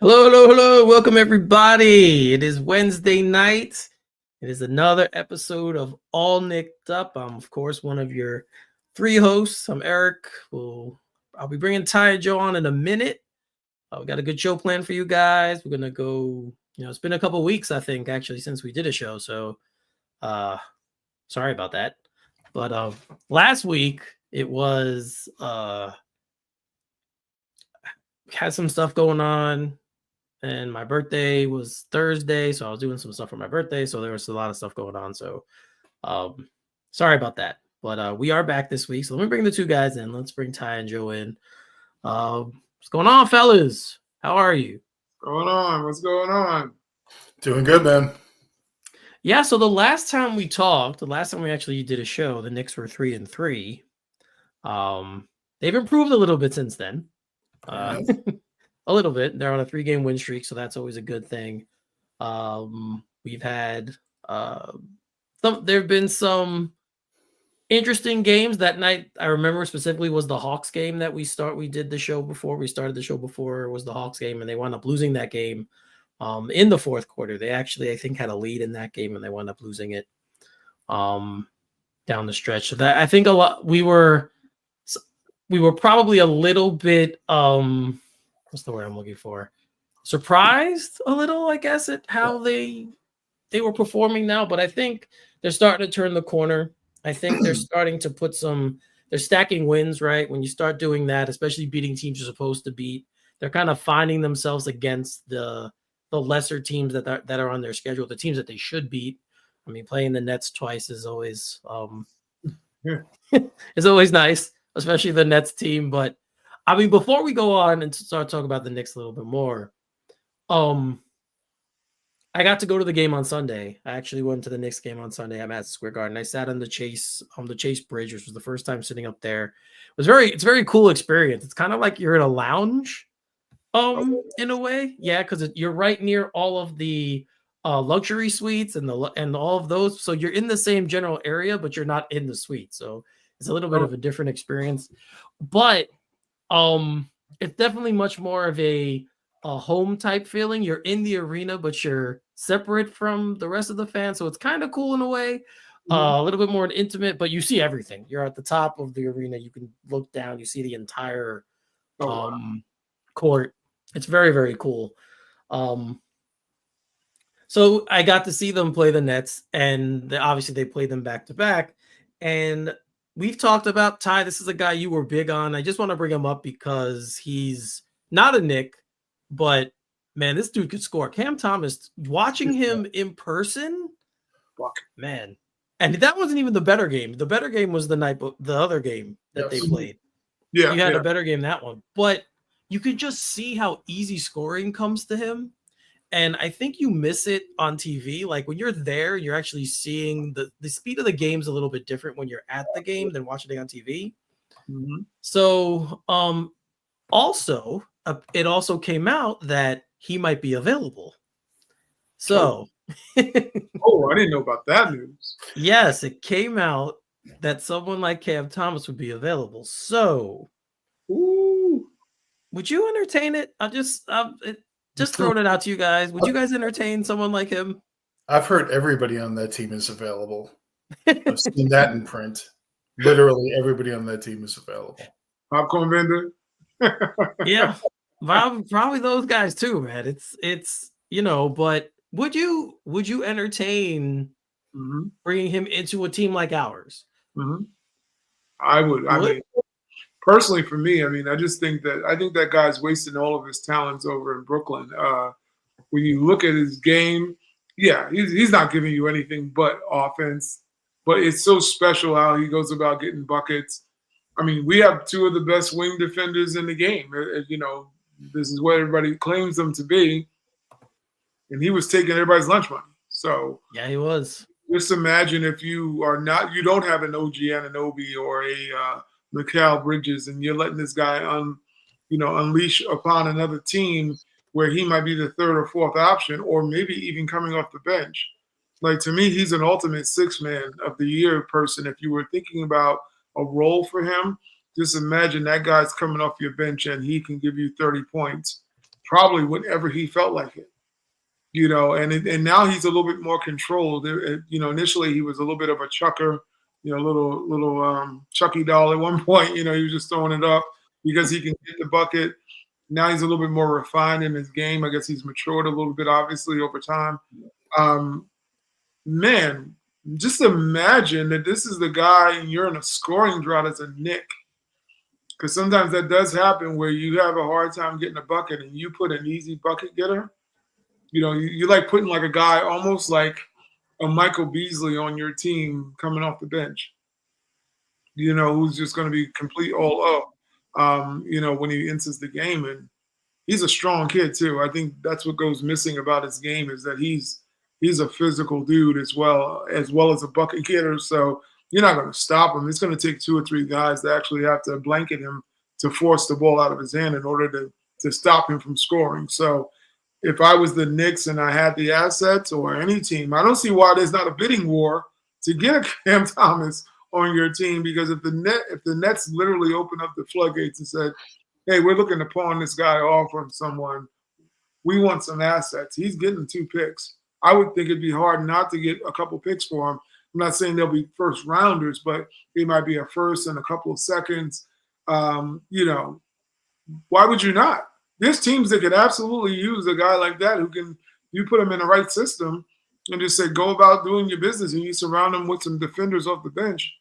Hello, hello, hello. Welcome, everybody. It is Wednesday night. It is another episode of All Knicked Up. I'm, of course, one of your three hosts. I'm Eric. I'll be bringing Ty and Joe on in a minute. We got a good show planned for you guys. We're going to go, it's been a couple weeks, I think, actually, since we did a show. So, sorry about that. But last week, it was, had some stuff going on. And my birthday was Thursday, so I was doing some stuff for my birthday. So there was a lot of stuff going on. So sorry about that. But we are back this week. So let me bring the two guys in. Let's bring Ty and Joe in. What's going on, fellas? How are you? What's going on? Doing good, man. Yeah, so the last time we talked, the last time we actually did a show, the Knicks were 3-3. They've improved a little bit since then. A little bit. They're on a 3-game win streak, so that's always a good thing. We've had there have been some interesting games that night. I remember specifically was the Hawks game that we did the show before. We started the show before was the Hawks game, and they wound up losing that game in the fourth quarter. They actually, I think, had a lead in that game, and they wound up losing it down the stretch. So that I think we were probably a little bit what's the word I'm looking for? Surprised a little, I guess, at how they were performing now. But I think they're starting to turn the corner. I think they're starting to they're stacking wins, right? When you start doing that, especially beating teams you're supposed to beat, they're kind of finding themselves against the lesser teams that are on their schedule, the teams that they should beat. I mean, playing the Nets twice is always is always nice, especially the Nets team. But I mean, before we go on and start talking about the Knicks a little bit more, I got to go to the game on Sunday. I actually went to the Knicks game on Sunday at Madison Square Garden. I sat on the Chase Bridge, which was the first time sitting up there. It's a very cool experience. It's kind of like you're in a lounge, in a way. Yeah, because you're right near all of the luxury suites and all of those. So you're in the same general area, but you're not in the suite. So it's a little bit of a different experience. But it's definitely much more of a home type feeling. You're in the arena, but you're separate from the rest of the fans. So it's kind of cool in a way, a little bit more intimate, but you see everything. You're at the top of the arena. You can look down. You see the entire court. It's very, very cool. So I got to see them play the Nets, and obviously they played them back to back. And we've talked about Ty. This is a guy you were big on. I just want to bring him up because he's not a Knick, but man, this dude could score. Cam Thomas, watching him in person, man. And that wasn't even the better game. The better game was the other game that they played. Yeah, you had a better game that one. But you could just see how easy scoring comes to him. And I think you miss it on TV. Like when you're there, you're actually seeing the speed of the game's a little bit different when you're at the game than watching it on TV. Mm-hmm. So also, it also came out that he might be available. So I didn't know about that news. Yes, it came out that someone like Cam Thomas would be available. So would you entertain it? I'm just throwing it out to you guys. Would you guys entertain someone like him? I've heard everybody on that team is available. I've seen that in print. Literally everybody on that team is available. Popcorn vendor. Yeah, probably those guys too, man. It's but would you entertain bringing him into a team like ours? Mm-hmm. I would. I mean, personally, for me, I just think that guy's wasting all of his talents over in Brooklyn. When you look at his game, yeah, he's not giving you anything but offense. But it's so special how he goes about getting buckets. I mean, we have two of the best wing defenders in the game. This is what everybody claims them to be. And he was taking everybody's lunch money. So yeah, he was. Just imagine if you don't have an OG Anunoby or a Mikal Bridges, and you're letting this guy unleash upon another team where he might be the third or fourth option, or maybe even coming off the bench. Like, to me, he's an ultimate six-man of the year person. If you were thinking about a role for him, just imagine that guy's coming off your bench and he can give you 30 points probably whenever he felt like it. And now he's a little bit more controlled. Initially he was a little bit of a chucker, little Chucky doll at one point. He was just throwing it up because he can get the bucket. Now he's a little bit more refined in his game. I guess he's matured a little bit, obviously, over time. Man, just imagine that this is the guy and you're in a scoring drought as a Knick. Because sometimes that does happen where you have a hard time getting a bucket and you put an easy bucket getter. You like putting like a guy almost like a Michael Beasley on your team coming off the bench, who's just going to be complete all up, when he enters the game. And he's a strong kid too. I think that's what goes missing about his game is that he's a physical dude as well as a bucket getter. So you're not going to stop him. It's going to take 2 or 3 guys to actually have to blanket him to force the ball out of his hand in order to stop him from scoring. So if I was the Knicks and I had the assets or any team, I don't see why there's not a bidding war to get a Cam Thomas on your team, because if the Nets literally open up the floodgates and said, hey, we're looking to pawn this guy off on someone, we want some assets. He's getting 2 picks. I would think it'd be hard not to get a couple picks for him. I'm not saying they'll be first rounders, but it might be a first and a couple of seconds. Why would you not? There's teams that could absolutely use a guy like that you put him in the right system and just say, go about doing your business, and you surround him with some defenders off the bench.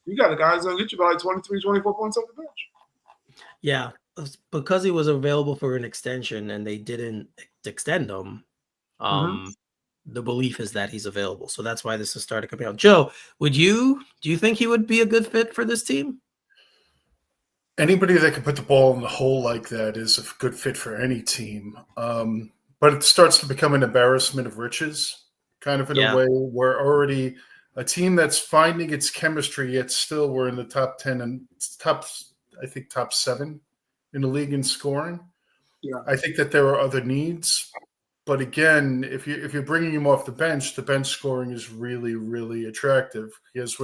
You got a guy who's going to get you by 23, 24 points off the bench. Yeah, because he was available for an extension and they didn't extend him. The belief is that he's available. So that's why this has started coming out. Joe, do you think he would be a good fit for this team? Anybody that can put the ball in the hole like that is a good fit for any team. But it starts to become an embarrassment of riches, kind of in a way. We're already a team that's finding its chemistry, yet still we're in the top 10 and top 7 in the league in scoring. Yeah. I think that there are other needs. But again, if you're bringing him off the bench scoring is really, really attractive. Because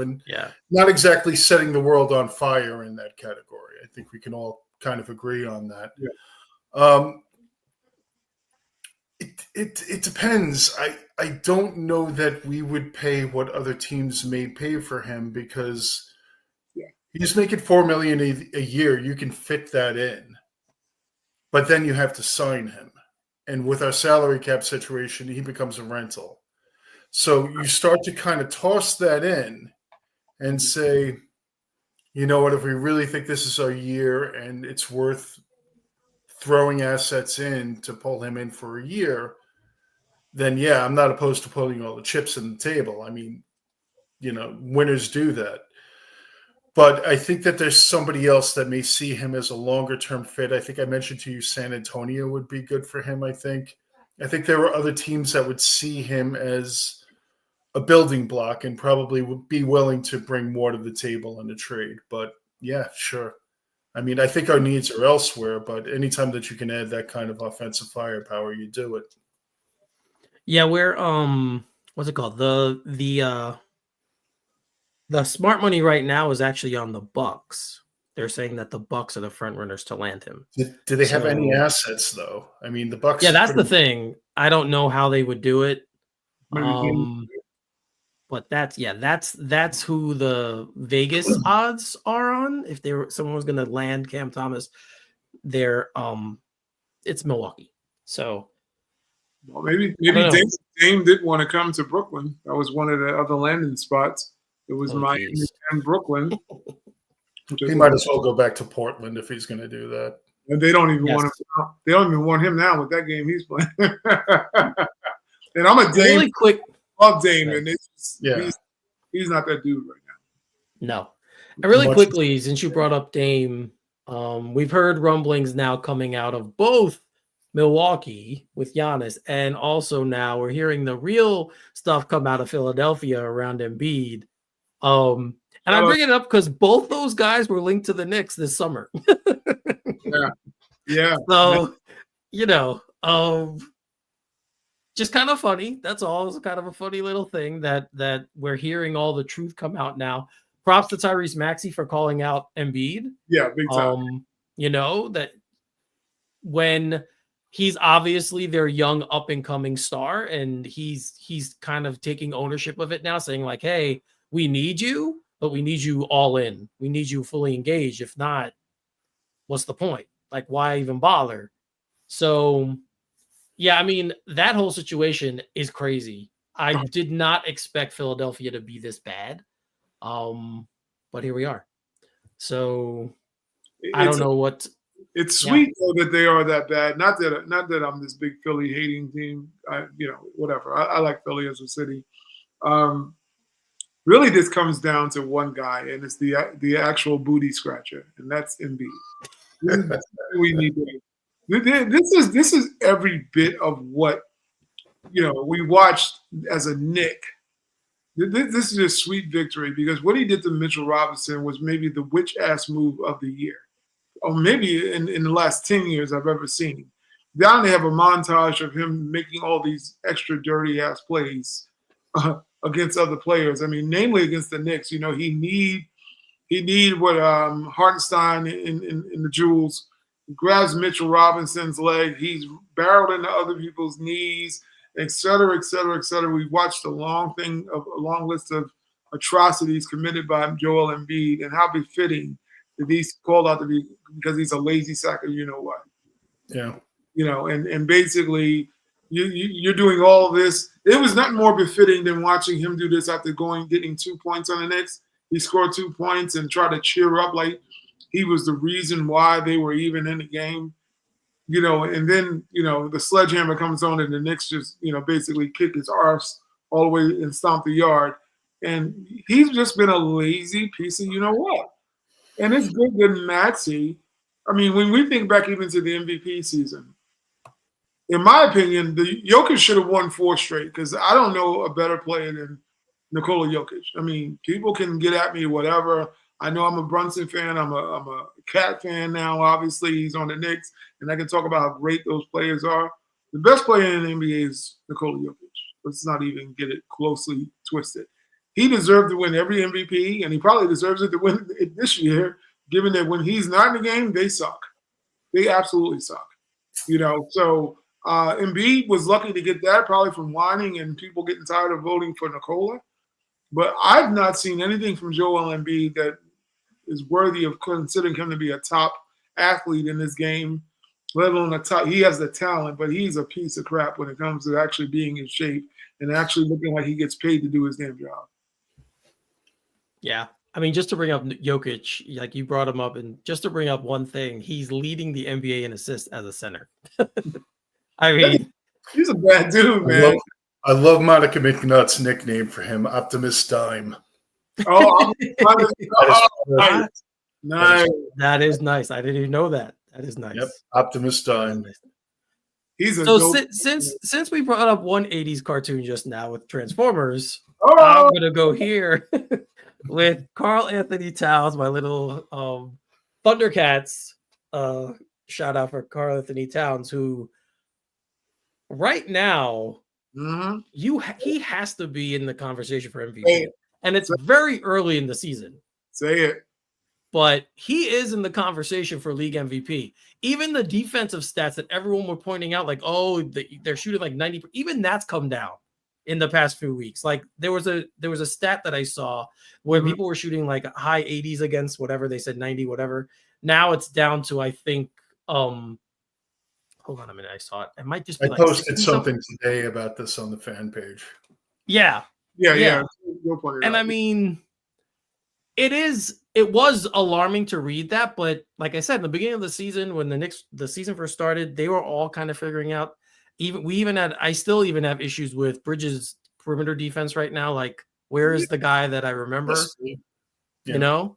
not exactly setting the world on fire in that category. I think we can all kind of agree on that. Yeah. It depends. I don't know that we would pay what other teams may pay for him, because he's making $4 million a year. You can fit that in, but then you have to sign him. And with our salary cap situation, he becomes a rental. So you start to kind of toss that in and say, you know what, if we really think this is our year and it's worth throwing assets in to pull him in for a year, then I'm not opposed to putting all the chips on the table. I mean, winners do that. But I think that there's somebody else that may see him as a longer-term fit. I think I mentioned to you San Antonio would be good for him, I think. I think there were other teams that would see him as a building block and probably would be willing to bring more to the table in a trade. But, yeah, sure. I mean, I think our needs are elsewhere, but anytime that you can add that kind of offensive firepower, you do it. Yeah, we're what's it called? The smart money right now is actually on the Bucks. They're saying that the Bucks are the front runners to land him. Do they have any assets though? I mean, the Bucks. Yeah, that's the thing. I don't know how they would do it. But that's who the Vegas odds are on. If someone was going to land Cam Thomas, it's Milwaukee. So. Well, maybe Dame did want to come to Brooklyn. That was one of the other landing spots. It was Miami and Brooklyn. He might as well go back to Portland if he's going to do that. And they don't even want him. They don't even want him now with that game he's playing. And I'm a Dame. Really quick. Love Dame, and he's not that dude right now. No. And really quickly, since you brought up Dame, we've heard rumblings now coming out of both Milwaukee with Giannis, and also now we're hearing the real stuff come out of Philadelphia around Embiid. And I'm bringing it up because both those guys were linked to the Knicks this summer. Yeah. So, just kind of funny. That's all. It's kind of a funny little thing that we're hearing all the truth come out now. Props to Tyrese Maxey for calling out Embiid. Yeah, big time. That when he's obviously their young up and coming star, and he's kind of taking ownership of it now, saying like, "Hey, we need you, but we need you all in. We need you fully engaged. If not, what's the point? Like, why even bother?" So, yeah, I mean, that whole situation is crazy. I did not expect Philadelphia to be this bad, but here we are. So I don't know what. It's Yeah. sweet though that they are that bad. Not that I'm this big Philly hating team. Whatever. I like Philly as a city. Really, this comes down to one guy, and it's the actual booty scratcher, and that's Embiid. We need to. This is every bit of what we watched as a Knick. This is a sweet victory because what he did to Mitchell Robinson was maybe the witch ass move of the year, or maybe in the last 10 years I've ever seen. Down they have a montage of him making all these extra dirty ass plays against other players. I mean, namely against the Knicks. He need what Hartenstein in the Jewels grabs Mitchell Robinson's leg. He's barreled into other people's knees, et cetera, et cetera, et cetera. We watched a long list of atrocities committed by Joel Embiid, and how befitting that he's called out to be because he's a lazy sack of what. Yeah. And basically you're doing all this. It was not more befitting than watching him do this after getting 2 points on the Knicks. He scored 2 points and tried to cheer up like he was the reason why they were even in the game. And then, the sledgehammer comes on and the Knicks just, basically kick his arse all the way and stomp the yard. And he's just been a lazy piece of what. And it's good that Maxey, I mean, when we think back even to the MVP season, in my opinion, the Jokic should have won 4 straight because I don't know a better player than Nikola Jokic. I mean, people can get at me, whatever. I know I'm a Brunson fan. I'm a Cat fan now. Obviously, he's on the Knicks, and I can talk about how great those players are. The best player in the NBA is Nikola Jokic. Let's not even get it closely twisted. He deserved to win every MVP, and he probably deserves it to win it this year, given that when he's not in the game, they suck. They absolutely suck. So Embiid was lucky to get that, probably from whining and people getting tired of voting for Nikola. But I've not seen anything from Joel Embiid that is worthy of considering him to be a top athlete in this game, let alone a top. He has the talent, but he's a piece of crap when it comes to actually being in shape and actually looking like he gets paid to do his damn job. Yeah. I mean, just to bring up Jokic, like you brought him up, and just to bring up one thing, he's leading the NBA in assists as a center. I mean, he's a bad dude, man. I love Monica McNutt's nickname for him, Optimus Dime. Oh, nice. That is nice. I didn't even know that. That is nice. Yep, Optimus Dime. Since we brought up one 80s cartoon just now with Transformers, I'm gonna go here with Karl Anthony Towns, my little Thundercats. Shout out for Karl Anthony Towns, who right now he has to be in the conversation for MVP, and it's very early in the season. Say it. But he is in the conversation for league MVP. Even the defensive stats that everyone were pointing out, like, they're shooting like 90%, even that's come down in the past few weeks. Like there was a stat that I saw where people were shooting like high 80s against whatever they said, 90, whatever. Now it's down to, I think, hold on a minute. I saw it. It might just be I posted something today about this on the fan page. Yeah. And I mean, it was alarming to read that, but like I said, in the beginning of the season, when the season first started, they were all kind of figuring out. I still even have issues with Bridges' perimeter defense right now. Like, where is the guy that I remember? Yeah.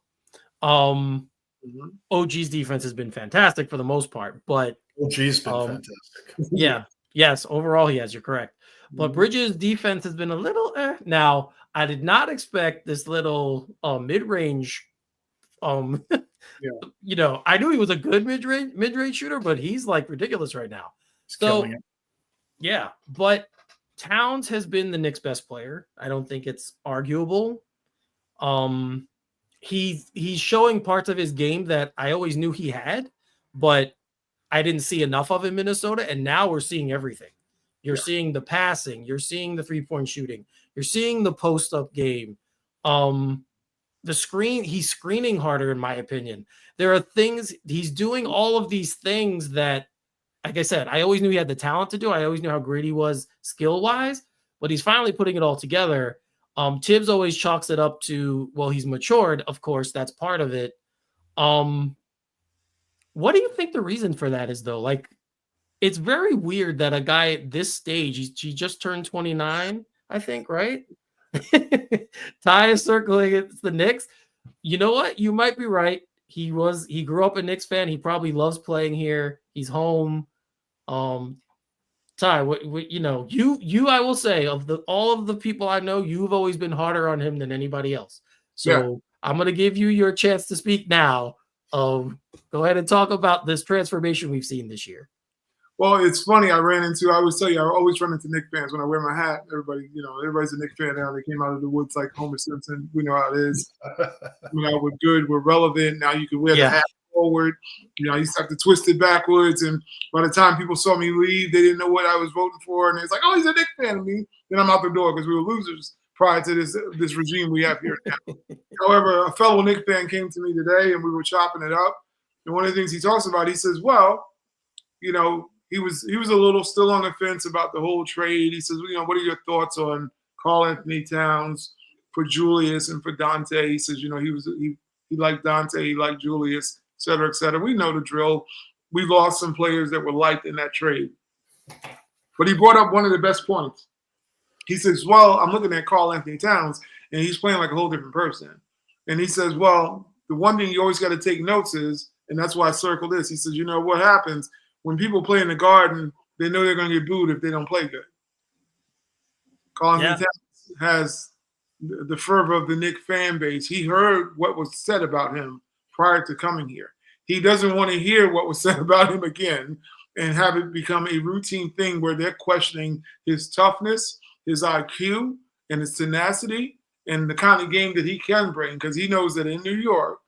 OG's defense has been fantastic for the most part, but OG's been fantastic. Yeah. Yes. Overall, he has. You're correct. But Bridges' defense has been a little. Now, I did not expect this little mid-range. I knew he was a good mid-range shooter, but he's like ridiculous right now. Yeah. But Towns has been the Knicks' best player. I don't think it's arguable. He's showing parts of his game that I always knew he had, but I didn't see enough of in Minnesota, and now we're seeing everything. You're seeing the passing, you're seeing the 3-point shooting, you're seeing the post-up game. He's screening harder, in my opinion. There are things he's doing, all of these things that, like I said, I always knew he had the talent to do. I always knew how great he was skill-wise, but he's finally putting it all together. Tibbs always chalks it up to, well, he's matured. Of course, that's part of it. What do you think the reason for that is, though? Like, it's very weird that a guy at this stage, he just turned 29, I think, right? Ty is circling it's the Knicks. You know what? You might be right. He grew up a Knicks fan. He probably loves playing here. He's home. Ty, what you I will say, of all of the people I know, you've always been harder on him than anybody else. So I'm gonna give you your chance to speak now. Go ahead and talk about this transformation we've seen this year. Well, it's funny. I always tell you, I always run into Knicks fans when I wear my hat. Everybody's a Knicks fan now. They came out of the woods like Homer Simpson. We know how it is. We're good. We're relevant. Now you can wear the hat forward. I used to have to twist it backwards. And by the time people saw me leave, they didn't know what I was voting for. And it's like, oh, he's a Knicks fan of me. Then I'm out the door because we were losers prior to this regime we have here now. However, a fellow Knicks fan came to me today and we were chopping it up. And one of the things he talks about, he says, well, he was a little still on the fence about the whole trade. He says, what are your thoughts on Karl-Anthony Towns for Julius and for Dante? He says, he liked Dante, he liked Julius, et cetera, et cetera. We know the drill. We lost some players that were liked in that trade. But he brought up one of the best points. He says, well, I'm looking at Karl-Anthony Towns, and he's playing like a whole different person. And he says, well, the one thing you always got to take notes is, and that's why I circled this, he says, what happens when people play in the Garden, they know they're going to get booed if they don't play good. Karl-Anthony Towns has the fervor of the Knicks fan base. He heard what was said about him prior to coming here. He doesn't want to hear what was said about him again and have it become a routine thing where they're questioning his toughness, his IQ, and his tenacity, and the kind of game that he can bring, because he knows that in New York,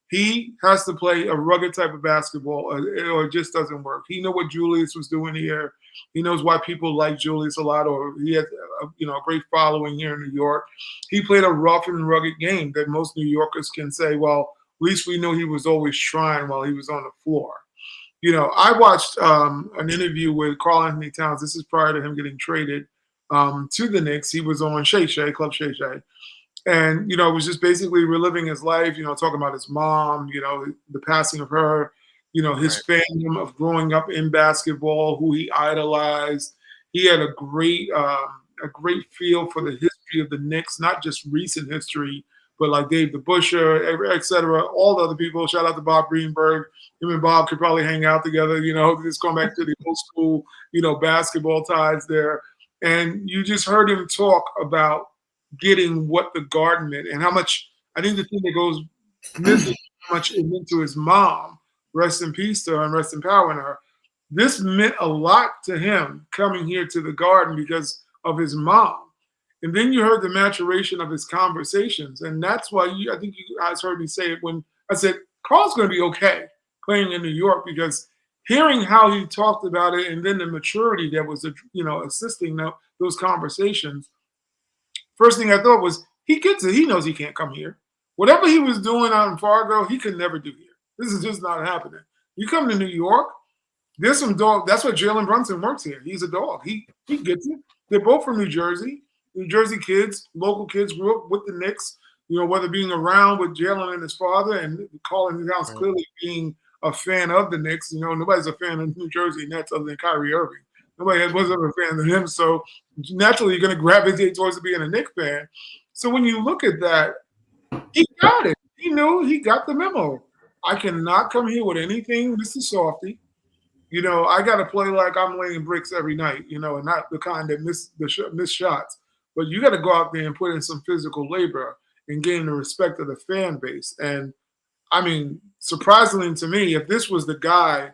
he has to play a rugged type of basketball or it just doesn't work. He knows what Julius was doing here. He knows why people like Julius a lot, or he has a great following here in New York. He played a rough and rugged game that most New Yorkers can say, well, at least we know he was always trying while he was on the floor. I watched an interview with Karl-Anthony Towns. This is prior to him getting traded to the Knicks. He was on Club Shay Shay. And, it was just basically reliving his life, talking about his mom, the passing of her, his fandom of growing up in basketball, who he idolized. He had a great feel for the history of the Knicks, not just recent history, but like Dave DeBusschere, et cetera, all the other people. Shout out to Bob Greenberg. Him and Bob could probably hang out together, just going back to the old school, basketball ties there. And you just heard him talk about getting what the Garden meant and how much, I think the thing that goes missing, how much it meant to his mom, rest in peace to her and rest in power in her. This meant a lot to him coming here to the Garden because of his mom. And then you heard the maturation of his conversations. And that's why I think you guys heard me say it when I said, Carl's going to be okay playing in New York, because hearing how he talked about it and then the maturity that was, assisting those conversations, first thing I thought was, he gets it. He knows he can't come here. Whatever he was doing out in Fargo, he could never do here. This is just not happening. You come to New York, there's some dog. That's what Jalen Brunson works here. He's a dog. He gets it. They're both from New Jersey. New Jersey kids, local kids, grew up with the Knicks, whether being around with Jalen and his father and calling Towns clearly being a fan of the Knicks. Nobody's a fan of New Jersey Nets other than Kyrie Irving. Nobody was ever a fan of him. So naturally, you're going to gravitate towards being a Knicks fan. So when you look at that, he got it. He knew, he got the memo. I cannot come here with anything, Mr. Softy. I got to play like I'm laying bricks every night, and not the kind that miss shots. But you got to go out there and put in some physical labor and gain the respect of the fan base. And, I mean, surprisingly to me, if this was the guy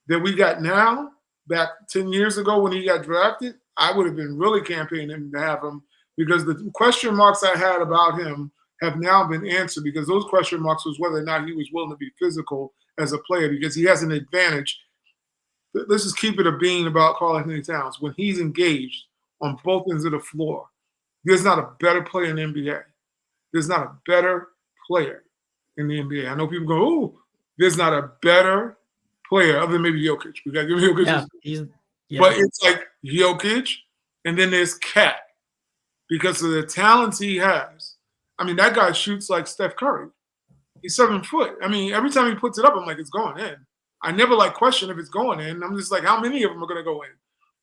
that we got now, back 10 years ago when he got drafted, I would have been really campaigning to have him, because the question marks I had about him have now been answered, because those question marks was whether or not he was willing to be physical as a player, because he has an advantage let's just keep it a bean about Karl-Anthony Towns. When he's engaged on both ends of the floor, there's not a better player in the NBA. There's not a better player in the NBA. I know people go, "Oh, there's not a better player other than maybe Jokic." We got to give Jokic. Yeah, But it's like Jokic, and then there's Cat because of the talents he has. I mean, that guy shoots like Steph Curry. He's 7 foot. I mean, every time he puts it up, I'm like, it's going in. I never question if it's going in. I'm just like, how many of them are going to go in?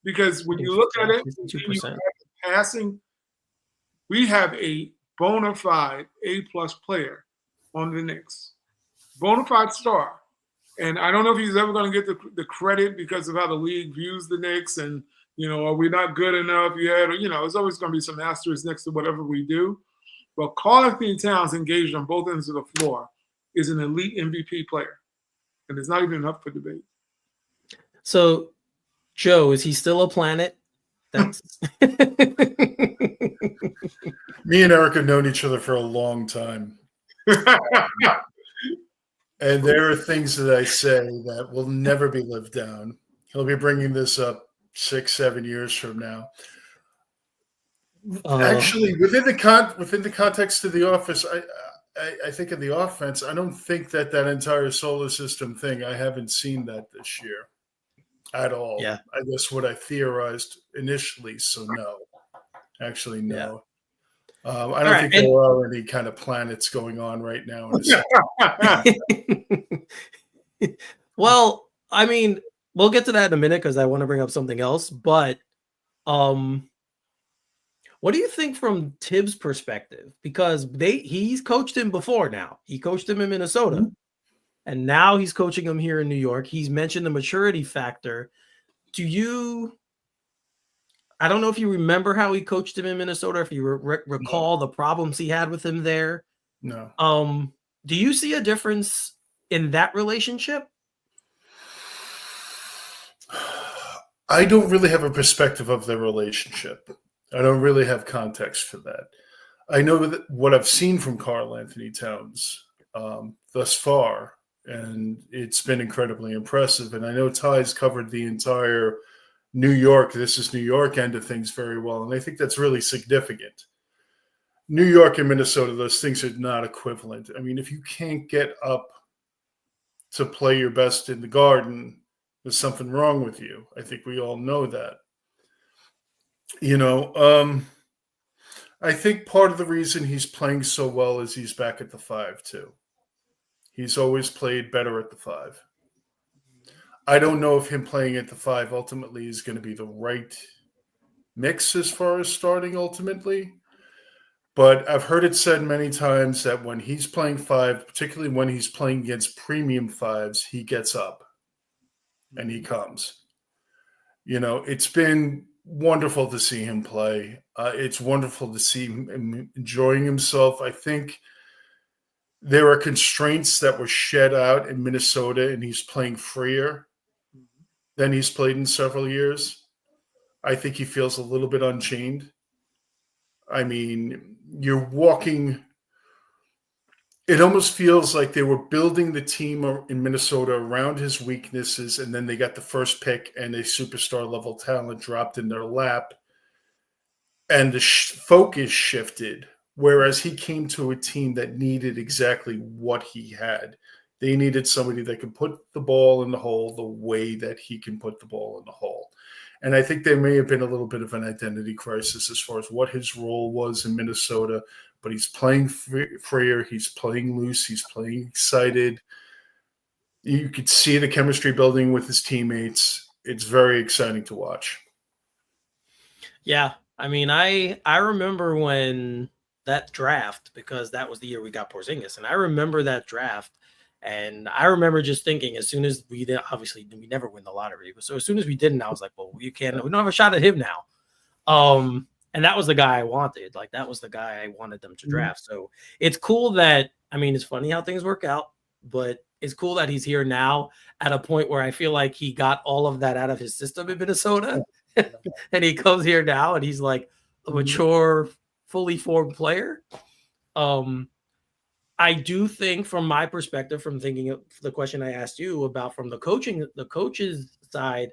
Because when you look at it, you have passing, we have a bona fide A-plus player on the Knicks. Bona fide star. And I don't know if he's ever going to get the credit because of how the league views the Knicks and, are we not good enough yet? Or, there's always going to be some asterisks next to whatever we do. But Karl-Anthony Towns, engaged on both ends of the floor, is an elite MVP player. And it's not even up for debate. So, Joe, is he still a planet? That's Me and Eric have known each other for a long time. And there are things that I say that will never be lived down. He'll be bringing this up 6-7 years from now. Actually, within the context of the office, I think of the offense. I don't think that entire solar system thing. I haven't seen that this year at all. Yeah, I guess what I theorized initially. So no, actually no. Yeah. I don't think there are any kind of planets going on right now. Well, I mean, we'll get to that in a minute because I want to bring up something else. But what do you think from Tibbs' perspective? Because he's coached him before now. He coached him in Minnesota, and now he's coaching him here in New York. He's mentioned the maturity factor. I don't know if you remember how he coached him in Minnesota, if you recall the problems he had with him there. No. Do you see a difference in that relationship? I don't really have a perspective of their relationship. I don't really have context for that. I know that what I've seen from Karl-Anthony Towns thus far, and it's been incredibly impressive. And I know Ty's covered the entire New York, this is New York end of things very well. And I think that's really significant. New York and Minnesota, those things are not equivalent. I mean, if you can't get up to play your best in the Garden, there's something wrong with you. I think we all know that. I think part of the reason he's playing so well is he's back at the 5 too. He's always played better at the 5. I don't know if him playing at the 5 ultimately is going to be the right mix as far as starting ultimately. But I've heard it said many times that when he's playing 5, particularly when he's playing against premium 5s, he gets up and he comes. It's been wonderful to see him play. It's wonderful to see him enjoying himself. I think there are constraints that were shed out in Minnesota, and he's playing freer than he's played in several years. I think he feels a little bit unchained. I mean, you're walking. It almost feels like they were building the team in Minnesota around his weaknesses, and then they got the first pick and a superstar level talent dropped in their lap, and the focus shifted. Whereas he came to a team that needed exactly what he had. They needed somebody that could put the ball in the hole the way that he can put the ball in the hole. And I think there may have been a little bit of an identity crisis as far as what his role was in Minnesota, but he's playing freer, he's playing loose, he's playing excited. You could see the chemistry building with his teammates. It's very exciting to watch. Yeah, I mean, I remember when that draft, because that was the year we got Porzingis, and I remember that draft. And I remember just thinking, as soon as we did, obviously we never win the lottery, but so as soon as we didn't, I was like, well, we don't have a shot at him now. And that was the guy I wanted. Like, that was the guy I wanted them to draft. So it's cool that, I mean, it's funny how things work out, but it's cool that he's here now at a point where I feel like he got all of that out of his system in Minnesota. And he comes here now and he's like a mature, fully formed player. I do think, from my perspective, from thinking of the question I asked you about from the coach's side,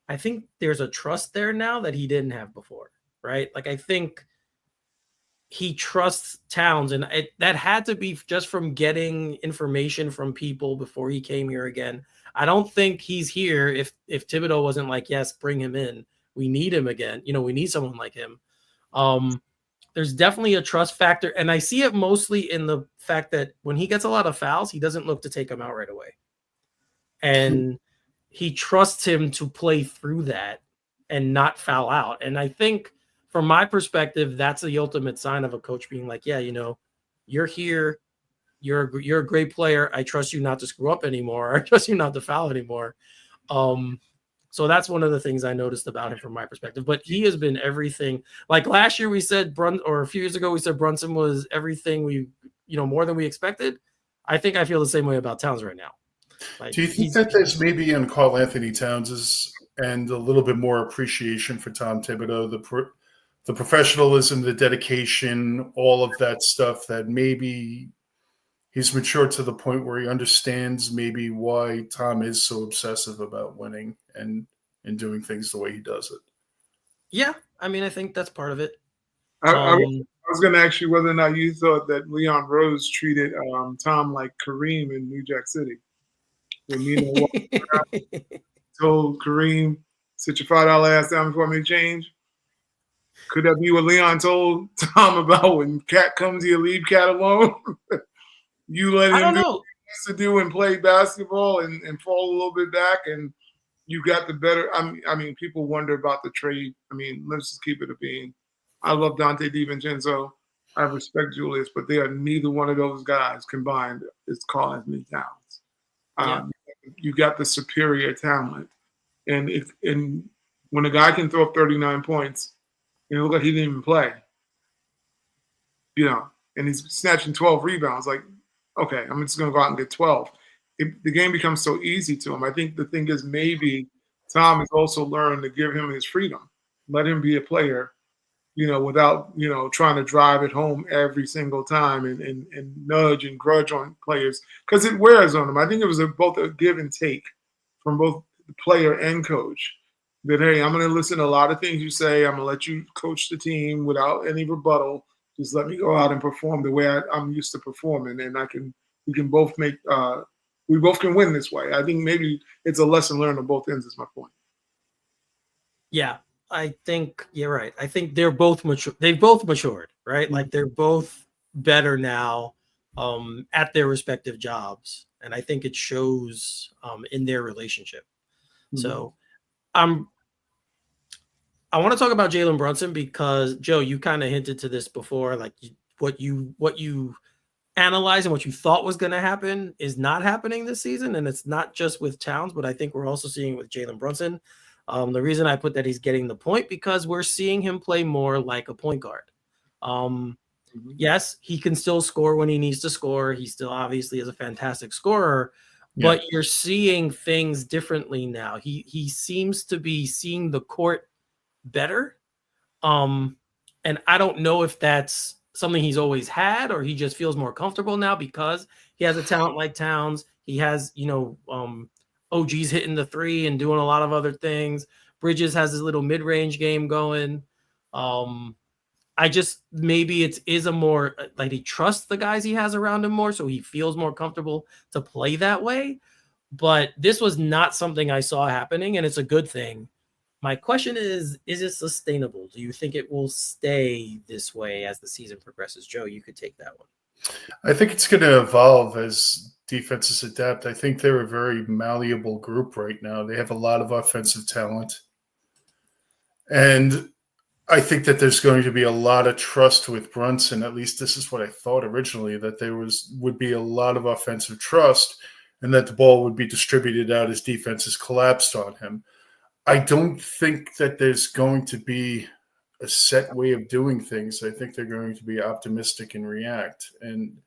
I think there's a trust there now that he didn't have before, right? Like I think he trusts Towns, and that had to be just from getting information from people before he came here again. I don't think he's here if Thibodeau wasn't like, yes, bring him in. We need him again. We need someone like him. There's definitely a trust factor, and I see it mostly in the fact that when he gets a lot of fouls, he doesn't look to take them out right away. And he trusts him to play through that and not foul out. And I think from my perspective, that's the ultimate sign of a coach being like, yeah, you're here. You're a great player. I trust you not to screw up anymore. I trust you not to foul anymore. So that's one of the things I noticed about him from my perspective. But he has been everything. Like last year we said or a few years ago we said Brunson was everything more than we expected. I think I feel the same way about Towns right now. Like, do you think that there's maybe in Karl Anthony Towns' and a little bit more appreciation for Tom Thibodeau, the professionalism, the dedication, all of that stuff, that maybe he's matured to the point where he understands maybe why Tom is so obsessive about winning and doing things the way he does it? Yeah, I mean, I think that's part of it. I was going to ask you whether or not you thought that Leon Rose treated Tom like Kareem in New Jack City. When Nino told Kareem, "Sit your $5 ass down before I make change." Could that be what Leon told Tom about when Cat comes here, leave Cat alone? You let him do what he wants to do and play basketball and fall a little bit back, and you got the better. I mean, people wonder about the trade. I mean, let's just keep it a being. I love Dante DiVincenzo. I respect Julius, but they are neither one of those guys combined is Karl Anthony Towns. You got the superior talent, and when a guy can throw up 39 points, and it looked like he didn't even play, and he's snatching 12 rebounds, like, okay, I'm just going to go out and get 12. The game becomes so easy to him. I think the thing is maybe Tom has also learned to give him his freedom, let him be a player, without, trying to drive it home every single time and nudge and grudge on players, because it wears on them. I think it was both a give and take from both the player and coach that, hey, I'm going to listen to a lot of things you say. I'm going to let you coach the team without any rebuttal. Just let me go out and perform the way I'm used to performing, and we can both we both can win this way. I think maybe it's a lesson learned on both ends is my point. Yeah, I think you're right. I think they're both mature. They've both matured, right? Mm-hmm. Like they're both better now at their respective jobs. And I think it shows in their relationship. Mm-hmm. So I want to talk about Jalen Brunson because, Joe, you kind of hinted to this before, like what you analyze and what you thought was going to happen is not happening this season. And it's not just with Towns, but I think we're also seeing it with Jalen Brunson. The reason I put that he's getting the point because we're seeing him play more like a point guard. Yes, he can still score when he needs to score. He still obviously is a fantastic scorer, but you're seeing things differently now. He seems to be seeing the court better. And I don't know if that's something he's always had or he just feels more comfortable now because he has a talent like Towns. He has, OG's hitting the three and doing a lot of other things. Bridges has his little mid-range game going. I just maybe it is a more like he trusts the guys he has around him more, so he feels more comfortable to play that way. But this was not something I saw happening, and it's a good thing. My question is it sustainable? Do you think it will stay this way as the season progresses? Joe, you could take that one. I think it's going to evolve as defenses adapt. I think they're a very malleable group right now. They have a lot of offensive talent. And I think that there's going to be a lot of trust with Brunson. At least this is what I thought originally, that there would be a lot of offensive trust and that the ball would be distributed out as defenses collapsed on him. I don't think that there's going to be a set way of doing things. I think they're going to be optimistic and react. And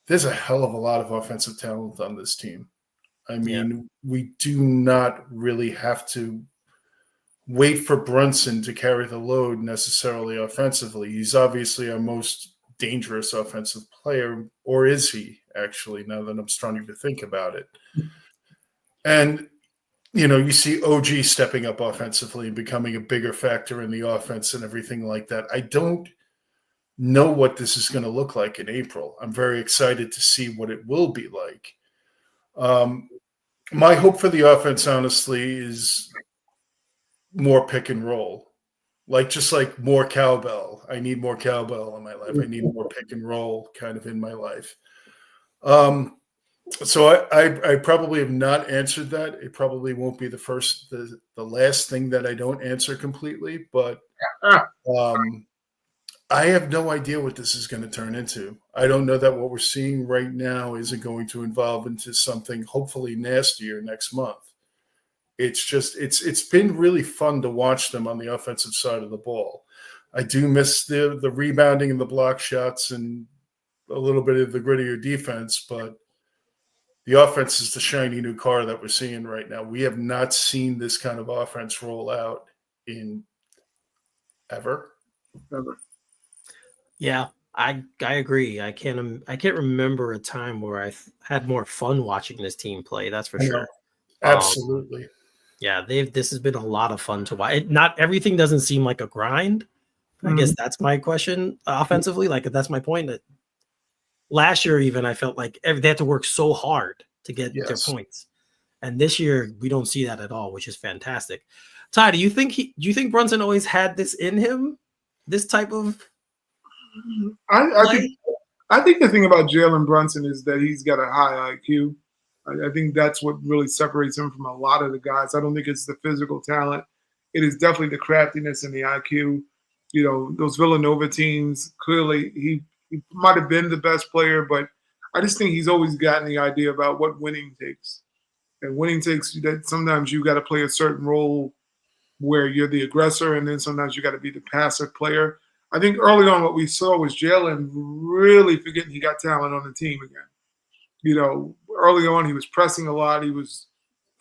there's a hell of a lot of offensive talent on this team. I mean, we do not really have to wait for Brunson to carry the load necessarily offensively. He's obviously our most dangerous offensive player, or is he actually, now that I'm starting to think about it? And you see OG stepping up offensively and becoming a bigger factor in the offense and everything like that. I don't know what this is going to look like in April. I'm very excited to see what it will be like. My hope for the offense, honestly, is more pick and roll. Just like more cowbell. I need more cowbell in my life. I need more pick and roll kind of in my life. So I probably have not answered that. It probably won't be the last thing that I don't answer completely, but I have no idea what this is going to turn into. I don't know that what we're seeing right now isn't going to evolve into something hopefully nastier next month. It's been really fun to watch them on the offensive side of the ball. I do miss the rebounding and the block shots and a little bit of the grittier defense, but the offense is the shiny new car that we're seeing right now. We have not seen this kind of offense roll out in ever. Yeah, I agree. I can't remember a time where I had more fun watching this team play. That's for sure. Absolutely. Yeah, this has been a lot of fun to watch. Not everything doesn't seem like a grind. I guess that's my question offensively. Like that's my point. That last year, even I felt like they had to work so hard to get their points, and this year we don't see that at all, which is fantastic. Ty, do you think Brunson always had this in him? This type of I think the thing about Jalen Brunson is that he's got a high IQ. I think that's what really separates him from a lot of the guys. I don't think it's the physical talent. It is definitely the craftiness and the IQ. Those Villanova teams, clearly he might have been the best player, but I just think he's always gotten the idea about what winning takes. And winning takes that sometimes you got to play a certain role where you're the aggressor, and then sometimes you got to be the passive player. I think early on what we saw was Jalen really forgetting he got talent on the team again. Early on he was pressing a lot. He was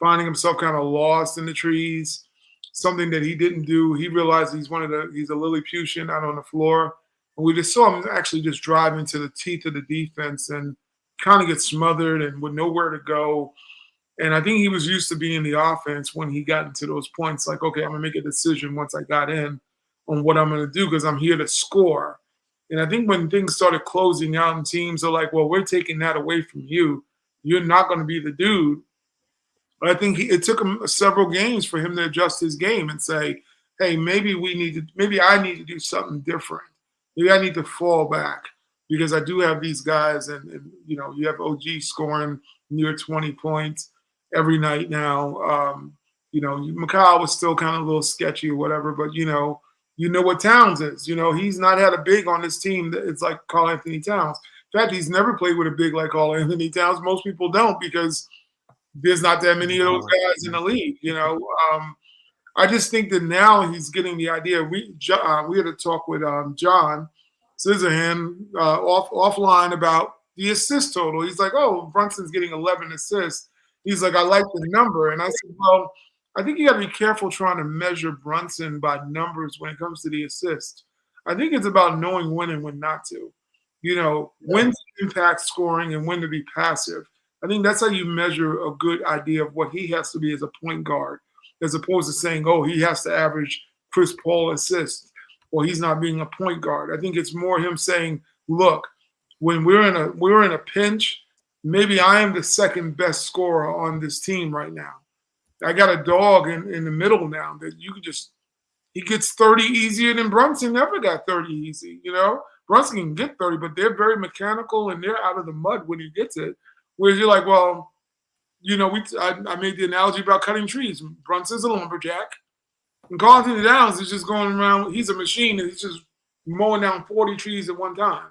finding himself kind of lost in the trees, something that he didn't do. He realized he's a Lilliputian out on the floor. And we just saw him actually just drive into the teeth of the defense and kind of get smothered and with nowhere to go. And I think he was used to being in the offense when he got into those points, like, okay, I'm going to make a decision once I got in on what I'm going to do because I'm here to score. And I think when things started closing out and teams are like, well, we're taking that away from you. You're not going to be the dude. But I think it took him several games for him to adjust his game and say, hey, maybe I need to do something different. Maybe I need to fall back because I do have these guys and you have OG scoring near 20 points every night now. Mikal was still kind of a little sketchy or whatever, but you know what Towns is. He's not had a big on this team that it's like Karl Anthony Towns. In fact, he's never played with a big like Karl Anthony Towns. Most people don't because there's not that many of those guys in the league. I just think that now he's getting the idea. We had a talk with John Scissorhand offline about the assist total. He's like, oh, Brunson's getting 11 assists. He's like, I like the number. And I said, well, I think you got to be careful trying to measure Brunson by numbers when it comes to the assist. I think it's about knowing when and when not to. When to impact scoring and when to be passive. I think that's how you measure a good idea of what he has to be as a point guard, as opposed to saying, oh, he has to average Chris Paul assists or he's not being a point guard. I think it's more him saying, look, when we're in a pinch, maybe I am the second best scorer on this team right now. I got a dog in the middle now that he gets 30 easier than Brunson never got 30 easy. Brunson can get 30, but they're very mechanical and they're out of the mud when he gets it. Whereas you're like, well, I made the analogy about cutting trees. Brunson's a lumberjack. And Karl Anthony Towns is just going around. He's a machine and he's just mowing down 40 trees at one time.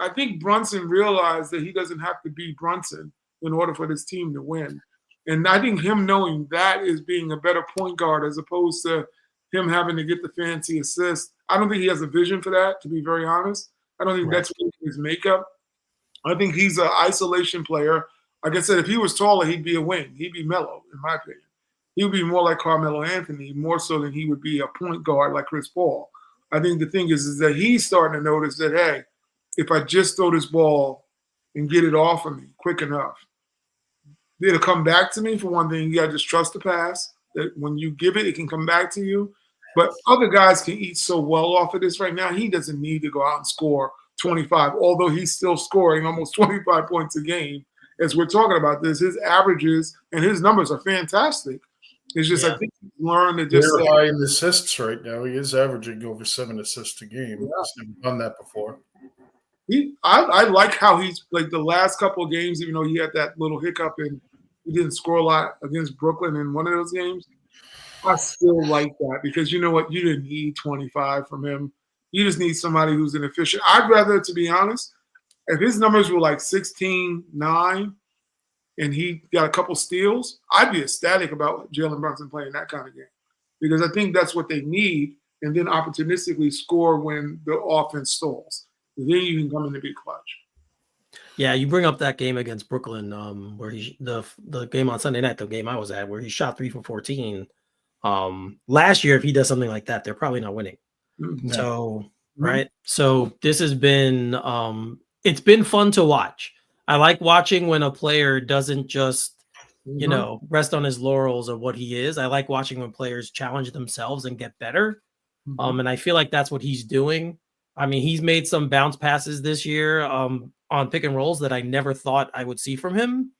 I think Brunson realized that he doesn't have to be Brunson in order for this team to win. And I think him knowing that is being a better point guard as opposed to him having to get the fancy assist. I don't think he has a vision for that, to be very honest. I don't think that's his makeup. I think he's an isolation player. Like I said, if he was taller, he'd be a wing. He'd be mellow, in my opinion. He would be more like Carmelo Anthony, more so than he would be a point guard like Chris Paul. I think the thing is that he's starting to notice that, hey, if I just throw this ball and get it off of me quick enough, it'll come back to me. For one thing, you got to just trust the pass. That when you give it, it can come back to you. But other guys can eat so well off of this right now. He doesn't need to go out and score 25, although he's still scoring almost 25 points a game. As we're talking about this, his averages and his numbers are fantastic. It's just I think he's learned to just they're high in assists right now. He is averaging over 7 assists a game. Yeah. He's never done that before. I like how he's like the last couple of games, even though he had that little hiccup and he didn't score a lot against Brooklyn in one of those games. I still like that because you know what? You didn't need 25 from him. You just need somebody who's an efficient. I'd rather, to be honest, if his numbers were like 16, 9, and he got a couple steals, I'd be ecstatic about Jalen Brunson playing that kind of game because I think that's what they need, and then opportunistically score when the offense stalls. Then you can come in and be clutch. Yeah, you bring up that game against Brooklyn, where the game on Sunday night, the game I was at, where he shot 3 for 14. Last year, if he does something like that, they're probably not winning. Mm-hmm. So, right. So this has been, it's been fun to watch. I like watching when a player doesn't just, you know, rest on his laurels of what he is. I like watching when players challenge themselves and get better. And I feel like that's what he's doing. I mean, he's made some bounce passes this year, on pick and rolls that I never thought I would see from him.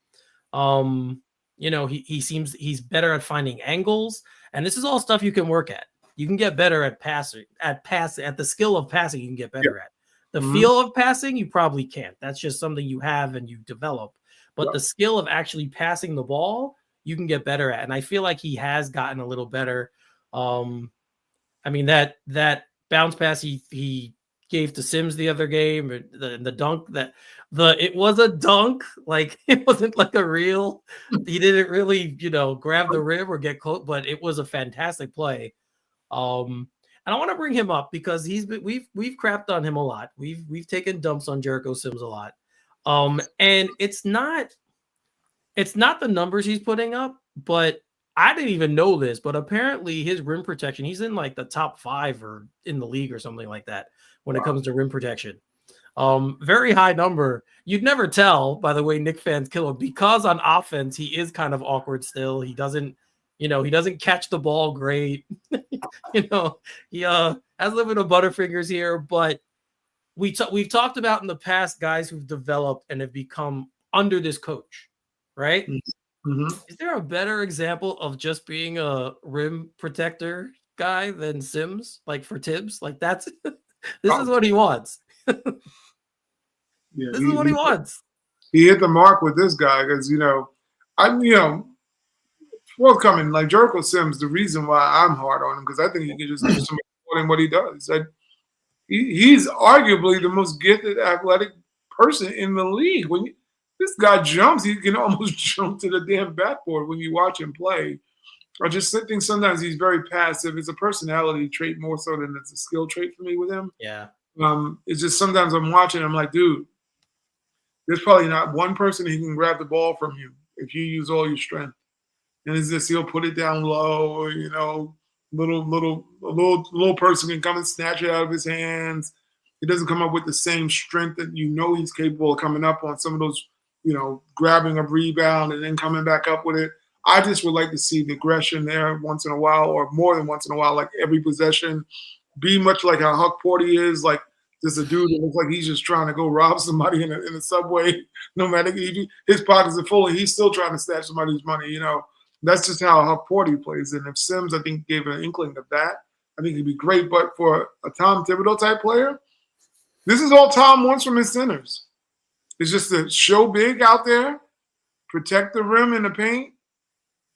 You know, he seems he's better at finding angles, and this is all stuff you can work at. You can get better at passing, at the skill of passing. You can get better at the feel of passing. You probably can't. That's just something you have and you develop. But the skill of actually passing the ball, you can get better at. And I feel like he has gotten a little better. I mean that bounce pass he gave to Sims the other game, the dunk it was a dunk, like it wasn't like a real. He didn't really, you know, grab the rim or get close, but it was a fantastic play. And I want to bring him up because we've crapped on him a lot. We've taken dumps on Jericho Sims a lot. And it's not the numbers he's putting up, but I didn't even know this, but apparently his rim protection, he's in like the top 5 or in the league or something like that when it comes to rim protection. Very high number. You'd never tell by the way Knicks fans kill him because on offense he is kind of awkward still. He doesn't catch the ball great. You know, he has a little bit of butterfingers here, but we've talked about in the past guys who've developed and have become under this coach, right? Is there a better example of just being a rim protector guy than Sims? Like for Tibbs, like that's this is what he wants. This is what he wants. He hit the mark with this guy because forthcoming like Jericho Sims. The reason why I'm hard on him because I think he can just do something more than what he does. He's arguably the most gifted athletic person in the league. When this guy jumps, he can almost jump to the damn backboard when you watch him play. I just think sometimes he's very passive. It's a personality trait more so than it's a skill trait for me with him. Yeah. It's just sometimes I'm watching, I'm like, dude, there's probably not one person who can grab the ball from you if you use all your strength. And it's just he'll put it down low, or, you know, little person can come and snatch it out of his hands. He doesn't come up with the same strength that you know he's capable of coming up on some of those, you know, grabbing a rebound and then coming back up with it. I just would like to see the aggression there once in a while, or more than once in a while, like every possession. Be much like how Huck Porty is, like just a dude that looks like he's just trying to go rob somebody in a subway. No matter his pockets are full, and he's still trying to snatch somebody's money. You know, that's just how Huck Porty plays. And if Sims, I think, gave an inkling of that, I think he'd be great. But for a Tom Thibodeau type player, this is all Tom wants from his centers. It's just to show big out there, protect the rim in the paint,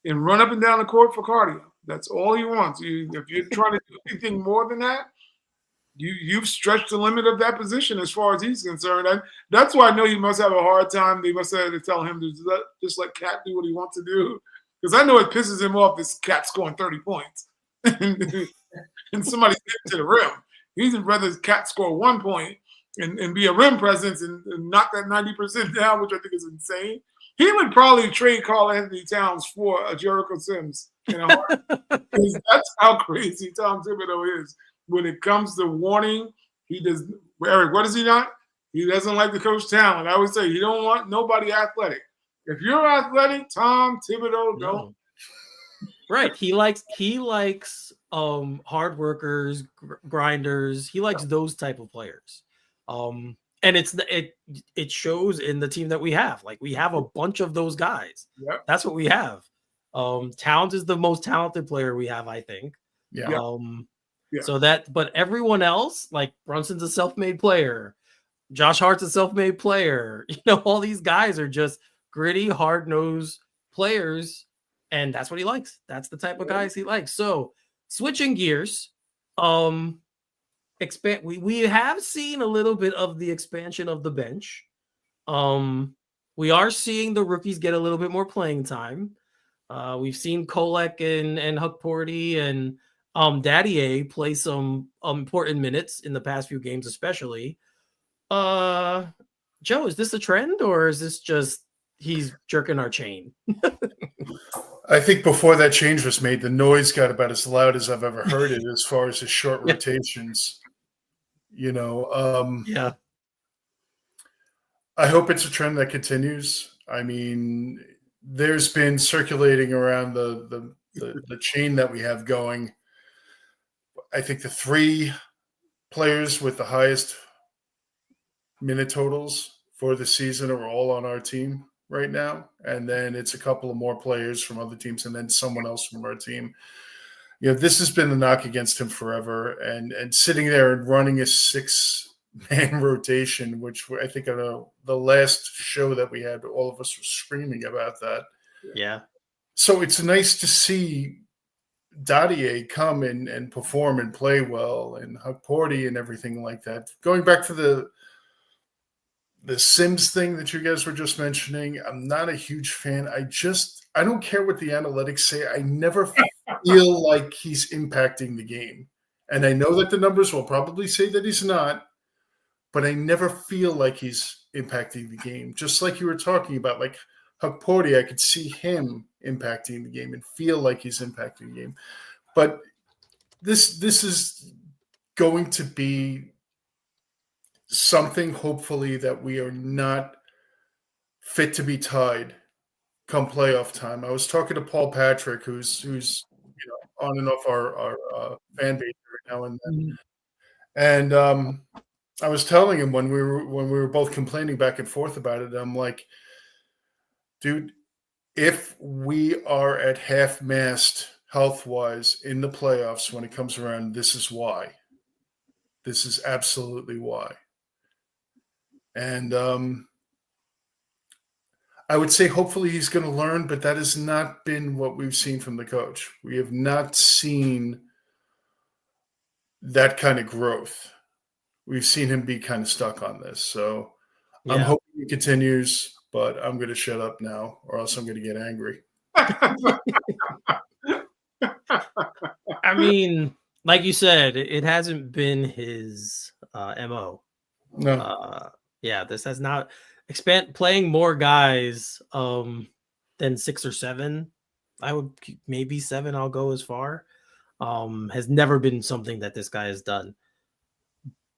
and run up and down the court for cardio. That's all he wants. If you're trying to do anything more than that, you've stretched the limit of that position as far as he's concerned. And that's why I know he must have a hard time. They must have to tell him to just let Cat do what he wants to do. Because I know it pisses him off this Cat scoring 30 points and somebody get to the rim. He'd rather Cat score 1 point and be a rim presence and knock that 90% down, which I think is insane. He would probably trade Karl Anthony Towns for a Jericho Sims in a heartbeat. That's how crazy Tom Thibodeau is. When it comes to warning, he does. Eric, what is he not? He doesn't like to coach talent. I would say he don't want nobody athletic. If you're athletic, Tom Thibodeau don't. Right. He likes hard workers, grinders. He likes those type of players. And it shows in the team that we have. Like we have a bunch of those guys. Yep. That's what we have. Towns is the most talented player we have, I think. Yeah. So that, but everyone else, like Brunson's a self-made player. Josh Hart's a self-made player. You know, all these guys are just gritty, hard-nosed players. And that's what he likes. That's the type of guys he likes. So switching gears, we have seen a little bit of the expansion of the bench. We are seeing the rookies get a little bit more playing time. We've seen Kolek and Hukporty and Daddy A play some important minutes in the past few games, especially. Joe, is this a trend or is this just he's jerking our chain? I think before that change was made, the noise got about as loud as I've ever heard it as far as his short rotations. You know, yeah. I hope it's a trend that continues. I mean, there's been circulating around the chain that we have going. I think the 3 players with the highest minute totals for the season are all on our team right now, and then it's a couple of more players from other teams and then someone else from our team. You know, this has been the knock against him forever, and sitting there and running a 6-man rotation, which I think on the last show that we had, all of us were screaming about that. Yeah. So it's nice to see Dadier come and perform and play well, and Hukporty and everything like that. Going back to the Sims thing that you guys were just mentioning, I'm not a huge fan. I don't care what the analytics say. I never feel like he's impacting the game. And I know that the numbers will probably say that he's not, but I never feel like he's impacting the game. Just like you were talking about, like Hukporty, I could see him impacting the game and feel like he's impacting the game. But this is going to be something, hopefully, that we are not fit to be tied come playoff time. I was talking to Paul Patrick, who's on and off our fan base every now and then, and I was telling him when we were both complaining back and forth about it, I'm like, dude, if we are at half-mast health-wise in the playoffs when it comes around, this is why. This is absolutely why. And I would say hopefully he's going to learn, but that has not been what we've seen from the coach. We have not seen that kind of growth. We've seen him be kind of stuck on this. So I'm hoping it continues, but I'm going to shut up now or else I'm going to get angry. I mean, like you said, it hasn't been his MO. No. This has not playing more guys than 6 or 7. I would maybe 7. I'll go as far. Has never been something that this guy has done.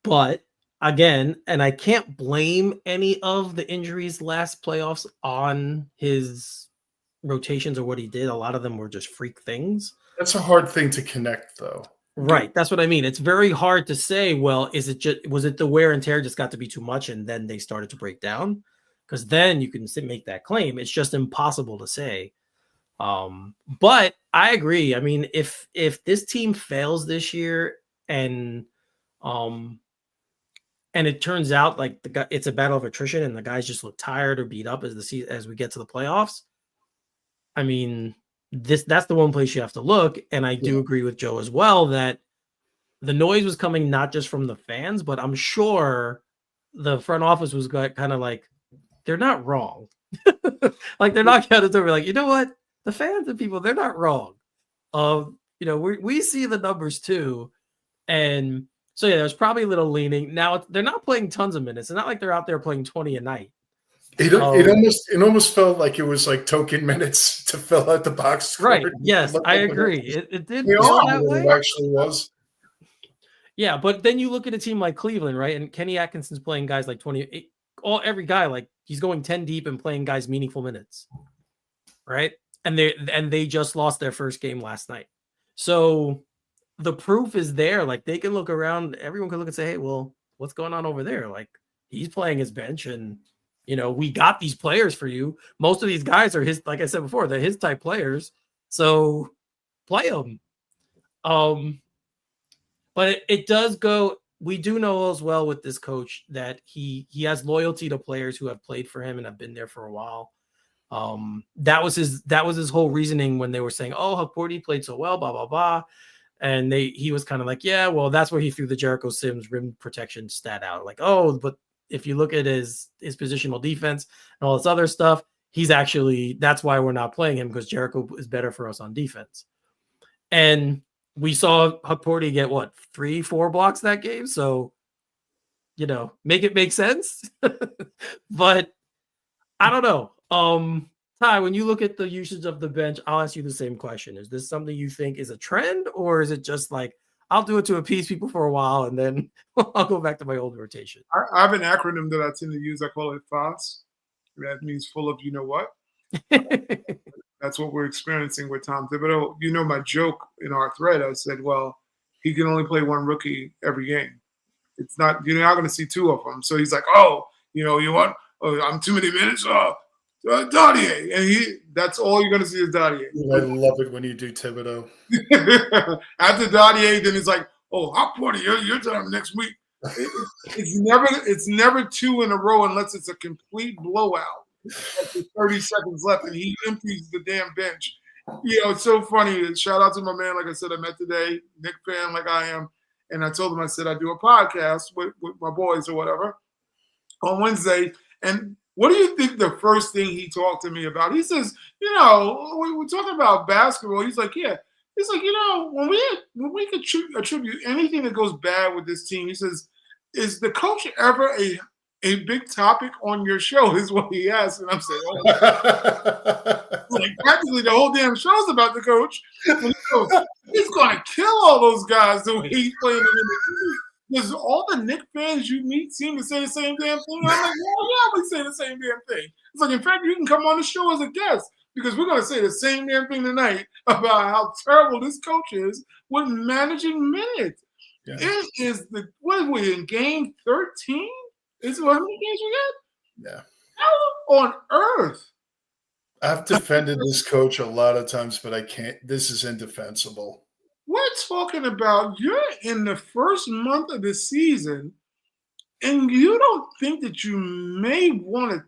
But again, and I can't blame any of the injuries last playoffs on his rotations or what he did. A lot of them were just freak things. That's a hard thing to connect, though. Right. That's what I mean. It's very hard to say, well, was it the wear and tear just got to be too much and then they started to break down? Because then you can make that claim. It's just impossible to say. But I agree. I mean, if this team fails this year and it turns out like it's a battle of attrition and the guys just look tired or beat up as we get to the playoffs, I mean, that's the one place you have to look. And I do agree with Joe as well that the noise was coming not just from the fans, but I'm sure the front office was kind of like, they're not wrong. Like they're not going to be like, you know what? The fans and people, they're not wrong. We see the numbers too. And so, there's probably a little leaning. Now, they're not playing tons of minutes. It's not like they're out there playing 20 a night. It almost felt like it was like token minutes to fill out the box score. Right. Yes, I agree. It did feel that way. It actually was. Yeah, but then you look at a team like Cleveland, right? And Kenny Atkinson's playing guys like 20. every guy, like he's going 10 deep and playing guys meaningful minutes, right? And they just lost their first game last night. So the proof is there. Like they can look around, everyone can look and say, hey, well, what's going on over there? Like he's playing his bench and we got these players for you. Most of these guys are his, like I said before, they're his type players. So play them. But it does go. We do know as well with this coach that he has loyalty to players who have played for him and have been there for a while. That was his whole reasoning when they were saying, "Oh, Hukporti played so well," blah blah blah, and he was kind of like, "Yeah, well, that's where he threw the Jericho Sims rim protection stat out. Like, oh, but if you look at his positional defense and all this other stuff, that's why we're not playing him because Jericho is better for us on defense." And we saw Hukporti get 3-4 blocks that game. So, make it make sense. But I don't know. Ty, when you look at the usage of the bench, I'll ask you the same question. Is this something you think is a trend, or is it just like, I'll do it to appease people for a while and then I'll go back to my old rotation? I have an acronym that I tend to use. I call it FOSS. That means full of you know what. That's what we're experiencing with Tom Thibodeau. My joke in our thread, I said, well, he can only play one rookie every game. It's not, you're not going to see two of them. So he's like, oh, you what? Oh, I'm too many minutes. Dadier. And that's all you're going to see is Dadier. I love it when you do Thibodeau. After Dadier, then it's like, oh, Hukporti, you're done next week. It's never two in a row unless it's a complete blowout. After 30 seconds left, and he empties the damn bench. It's so funny. Shout out to my man, like I said, I met today, Knick fan like I am, and I told him, I said, I do a podcast with my boys or whatever on Wednesday, and what do you think the first thing he talked to me about? He says, we're talking about basketball. He's like, yeah. He's like, when we could attribute anything that goes bad with this team, he says, is the coach ever a big topic on your show, is what he asked. And I'm saying, like practically the whole damn show's about the coach. He's going to kill all those guys the way he's playing them in the league. Because all the Knicks fans you meet seem to say the same damn thing. I'm like, well, yeah, we say the same damn thing. It's like, in fact, you can come on the show as a guest because we're going to say the same damn thing tonight about how terrible this coach is with managing minutes. Yeah. It is what are we in game 13? Is it how many games we got? Yeah. How on earth? I've defended this coach a lot of times, but I can't. This is indefensible. We're talking about you're in the first month of the season, and you don't think that you may want to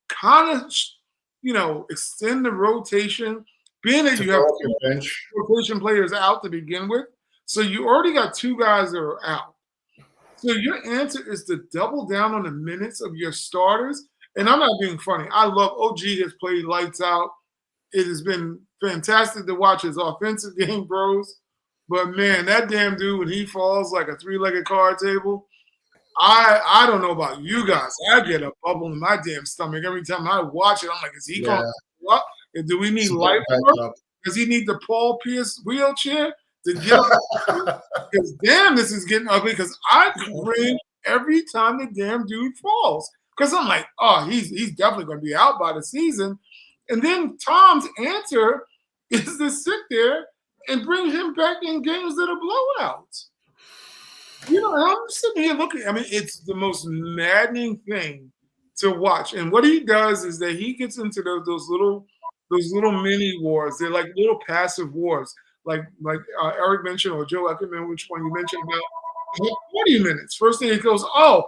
kind of, extend the rotation, being that you have bench rotation players out to begin with. So you already got two guys that are out. So your answer is to double down on the minutes of your starters. And I'm not being funny. I love OG has played lights out. It has been fantastic to watch his offensive game, bros. But, man, that damn dude, when he falls like a three-legged card table, I don't know about you guys. I get a bubble in my damn stomach every time I watch it. I'm like, is he going to what? Do we need life? Does he need the Paul Pierce wheelchair to get up? Because, damn, this is getting ugly because I cringe every time the damn dude falls. Because I'm like, oh, he's definitely going to be out by the season. And then Tom's answer is to sit there and bring him back in games that are blowouts. I'm sitting here looking. I mean, it's the most maddening thing to watch. And what he does is that he gets into those little mini wars. They're like little passive wars. Like Eric mentioned, or Joe, I can't remember which one you mentioned about 40 minutes. First thing he goes, oh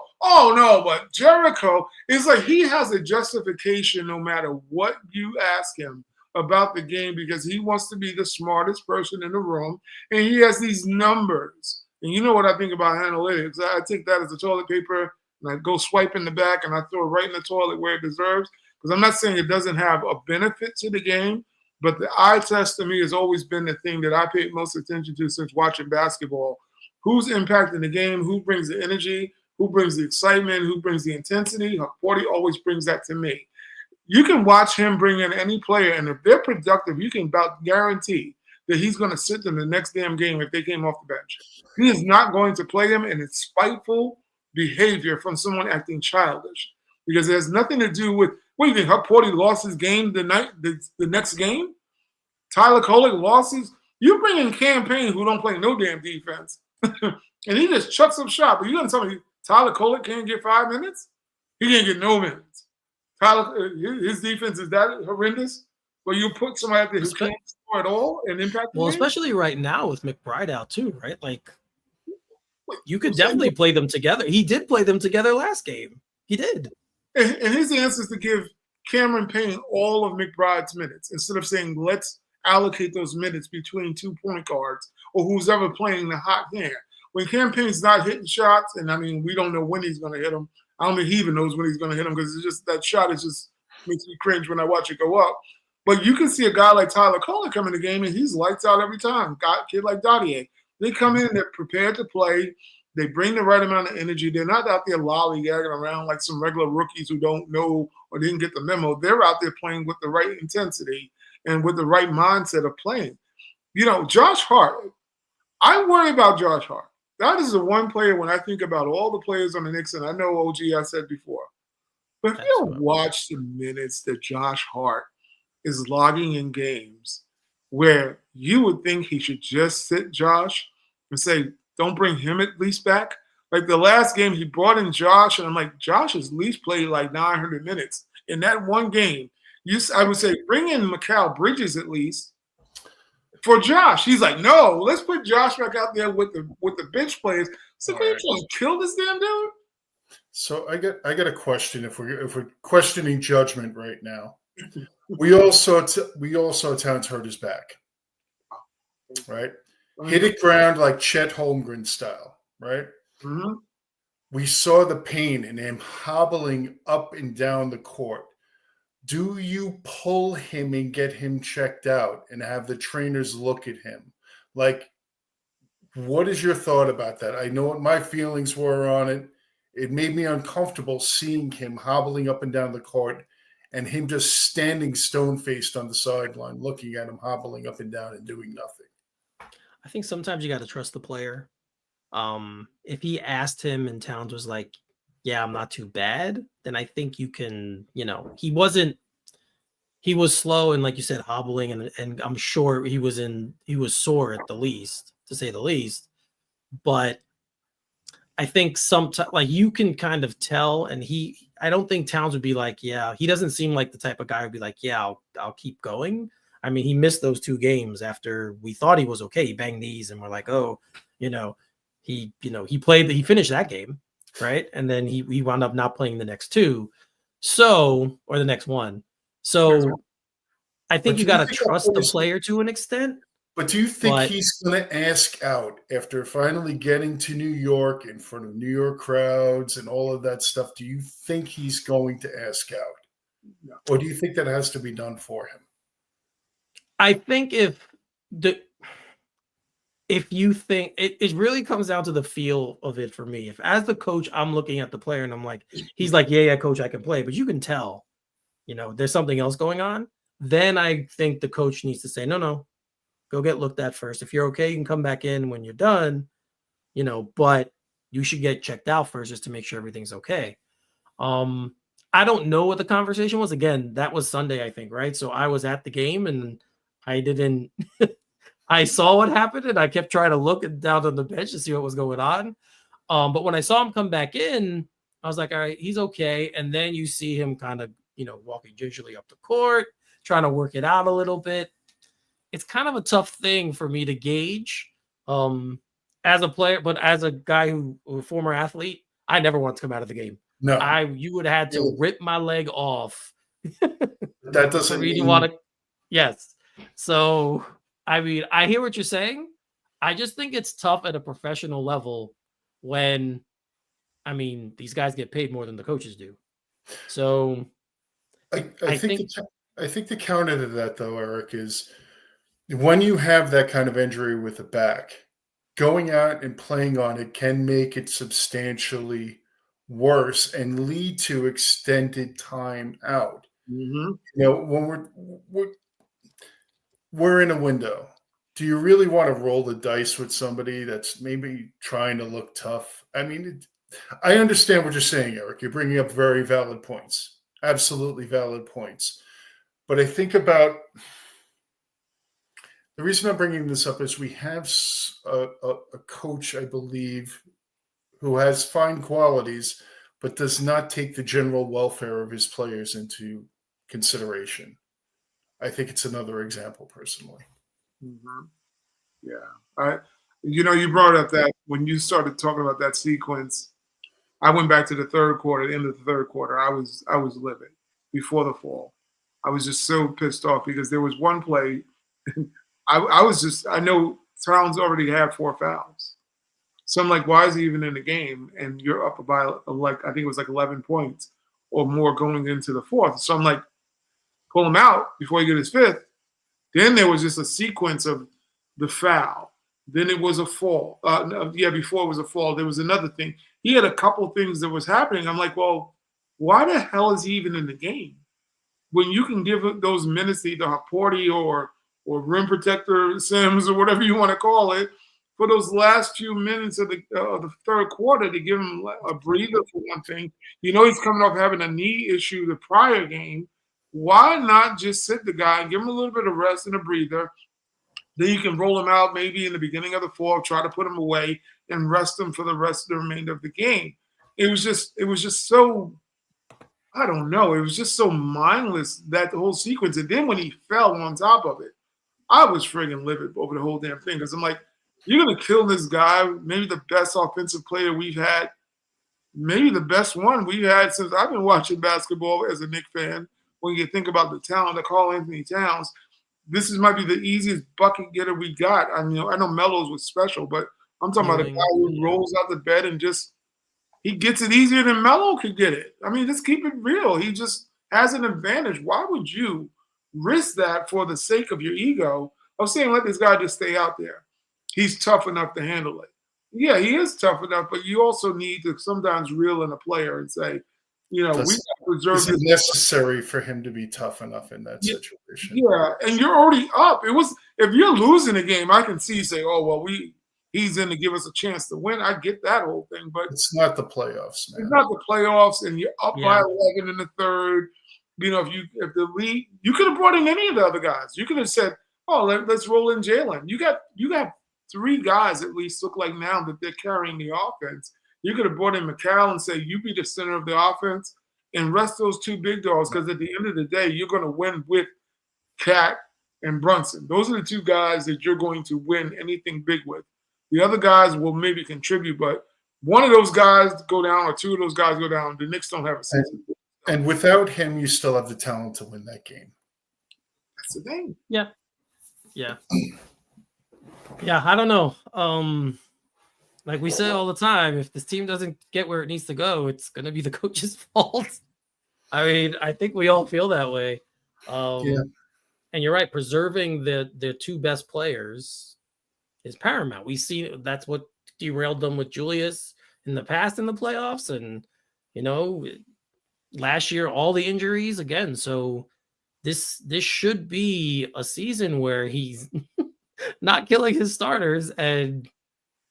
no, but Jericho is like he has a justification no matter what you ask him about the game because he wants to be the smartest person in the room, and he has these numbers. And you know what I think about analytics? I take that as a toilet paper, and I go swipe in the back, and I throw it right in the toilet where it deserves. Because I'm not saying it doesn't have a benefit to the game, but the eye test to me has always been the thing that I paid most attention to since watching basketball. Who's impacting the game? Who brings the energy? Who brings the excitement? Who brings the intensity? Hukporti always brings that to me. You can watch him bring in any player, and if they're productive, you can about guarantee that he's going to sit them the next damn game if they came off the bench. He is not going to play them, and it's spiteful behavior from someone acting childish. because it has nothing to do with what do you think? Porty lost his game the next game. Tyler Kolek lost his. You bring in campaign who don't play no damn defense, and he just chucks up shot. But you gonna tell me Tyler Kolek can't get 5 minutes? He can't get no minutes. Tyler, his defense is that horrendous. Where you put somebody out there who can't score at all and impact the game? Especially right now with McBride out too, right? Like you could definitely play them together. He did play them together last game. He did. And his answer is to give Cameron Payne all of McBride's minutes instead of saying let's allocate those minutes between 2 point guards or who's ever playing the hot hand. When Cameron Payne's not hitting shots, and I mean we don't know when he's going to hit them. I don't think he even knows when he's going to hit them because it's just that shot is just makes me cringe when I watch it go up. But you can see a guy like Tyler Kohler come in the game and he's lights out every time. Kid like Dottier. They come in, they're prepared to play. They bring the right amount of energy. They're not out there lollygagging around like some regular rookies who don't know or didn't get the memo. They're out there playing with the right intensity and with the right mindset of playing. You know, Josh Hart, I worry about Josh Hart. That is the one player when I think about all the players on the Knicks, and I know OG I said before. But if you watch the minutes that Josh Hart is logging in games where you would think he should just sit Josh and say, don't bring him at least back. Like the last game, he brought in Josh, and I'm like, Josh has at least played like 900 minutes in that one game. I would say bring in Mikal Bridges at least for Josh. He's like, no, let's put Josh back out there with the bench players. So can you trying to kill this damn dude? So I got a question. If we're questioning judgment right now, we all saw Towns hurt his back, right? Hit it ground like Chet Holmgren style, right? Mm-hmm. We saw the pain in him hobbling up and down the court. Do you pull him and get him checked out and have the trainers look at him? Like, what is your thought about that? I know what my feelings were on it. It made me uncomfortable seeing him hobbling up and down the court and him just standing stone-faced on the sideline, looking at him hobbling up and down and doing nothing. I think sometimes you got to trust the player. If he asked him and Towns was like, yeah, I'm not too bad, then I think you can, he was slow and like you said, hobbling and I'm sure he was sore at the least, to say the least. But I think sometimes like you can kind of tell, and I don't think Towns would be like, yeah, he doesn't seem like the type of guy who'd be like, yeah, I'll keep going. I mean, he missed those 2 games after we thought he was okay. He banged knees and we're like, oh, he finished that game, right? And then he wound up not playing the next 2. So, or the next one. So I think you got to trust the player to an extent. But do you think he's going to ask out after finally getting to New York in front of New York crowds and all of that stuff? Do you think he's going to ask out? No. Or do you think that has to be done for him? I think if you think it really comes down to the feel of it for me. If as the coach, I'm looking at the player and I'm like, he's like, yeah, coach, I can play. But you can tell, there's something else going on. Then I think the coach needs to say, no. Go get looked at first. If you're okay, you can come back in when you're done, but you should get checked out first just to make sure everything's okay. I don't know what the conversation was. Again, that was Sunday, I think, right? So I was at the game and I didn't I saw what happened and I kept trying to look down on the bench to see what was going on. But when I saw him come back in, I was like, all right, he's okay. And then you see him kind of, walking gingerly up the court, trying to work it out a little bit. It's kind of a tough thing for me to gauge as a player, but as a guy a former athlete, I never want to come out of the game. No, you would have had to rip my leg off. That doesn't mean want to. Yes. So, I mean, I hear what you're saying. I just think it's tough at a professional level when, these guys get paid more than the coaches do. So, I think the counter to that, though, Eric, is when you have that kind of injury with the back, going out and playing on it can make it substantially worse and lead to extended time out. Mm-hmm. When we're in a window, do you really want to roll the dice with somebody that's maybe trying to look tough? I understand what you're saying, Eric. You're bringing up very valid points. Absolutely valid points. But I think about the reason I'm bringing this up is we have a coach, I believe, who has fine qualities, but does not take the general welfare of his players into consideration. I think it's another example, personally. Mm-hmm. Yeah. You brought up that when you started talking about that sequence, I went back to the third quarter, the end of the third quarter. I was livid before the fall. I was just so pissed off because there was one play. I know Towns already had 4 fouls. So I'm like, why is he even in the game? And you're up by I think it was 11 points or more going into the fourth. So I'm like, pull him out before he get his 5th. Then there was just a sequence of the foul. Then it was a fall. Before it was a fall, there was another thing. He had a couple things that was happening. I'm like, well, why the hell is he even in the game? When you can give those minutes to either Porty or rim protector Sims or whatever you want to call it, for those last few minutes of the third quarter to give him a breather for one thing. He's coming off having a knee issue the prior game. Why not just sit the guy and give him a little bit of rest and a breather? Then you can roll him out maybe in the beginning of the fourth, try to put him away and rest him for the rest of the remainder of the game. It was just so, I don't know. It was just so mindless, that whole sequence. And then when he fell on top of it, I was friggin' livid over the whole damn thing because I'm like, you're going to kill this guy, maybe the best offensive player we've had, maybe the best one we've had since I've been watching basketball as a Knicks fan. When you think about the talent of Karl-Anthony Towns, this might be the easiest bucket getter we got. I know Melo's was special, but I'm talking about a guy who rolls out the bed and he gets it easier than Melo could get it. I mean, just keep it real. He just has an advantage. Why would you risk that for the sake of your ego of saying, let this guy just stay out there? He's tough enough to handle it. Yeah, he is tough enough, but you also need to sometimes reel in a player and say, we got to preserve this. Is it necessary for him to be tough enough in that situation? Yeah, and you're already up. If you're losing a game, I can see you say, oh, well, he's in to give us a chance to win. I get that whole thing, but it's not the playoffs, man. It's not the playoffs, and you're up by 11 in the third. If the lead, you could have brought in any of the other guys. You could have said, oh, let's roll in Jalen. You got 3 guys at least look like now that they're carrying the offense. You could have brought in McCall and say, you be the center of the offense and rest those 2 big dogs, because at the end of the day, you're going to win with Cat and Brunson. Those are the 2 guys that you're going to win anything big with. The other guys will maybe contribute, but one of those guys go down or 2 of those guys go down, the Knicks don't have a season. And without him, you still have the talent to win that game. That's the thing. Yeah. I don't know. Like we say all the time, if this team doesn't get where it needs to go, it's going to be the coach's fault. I mean, I think we all feel that way. And you're right. Preserving the 2 best players is paramount. We see that's what derailed them with Julius in the past in the playoffs. And, last year, all the injuries again. So this should be a season where he's not killing his starters. And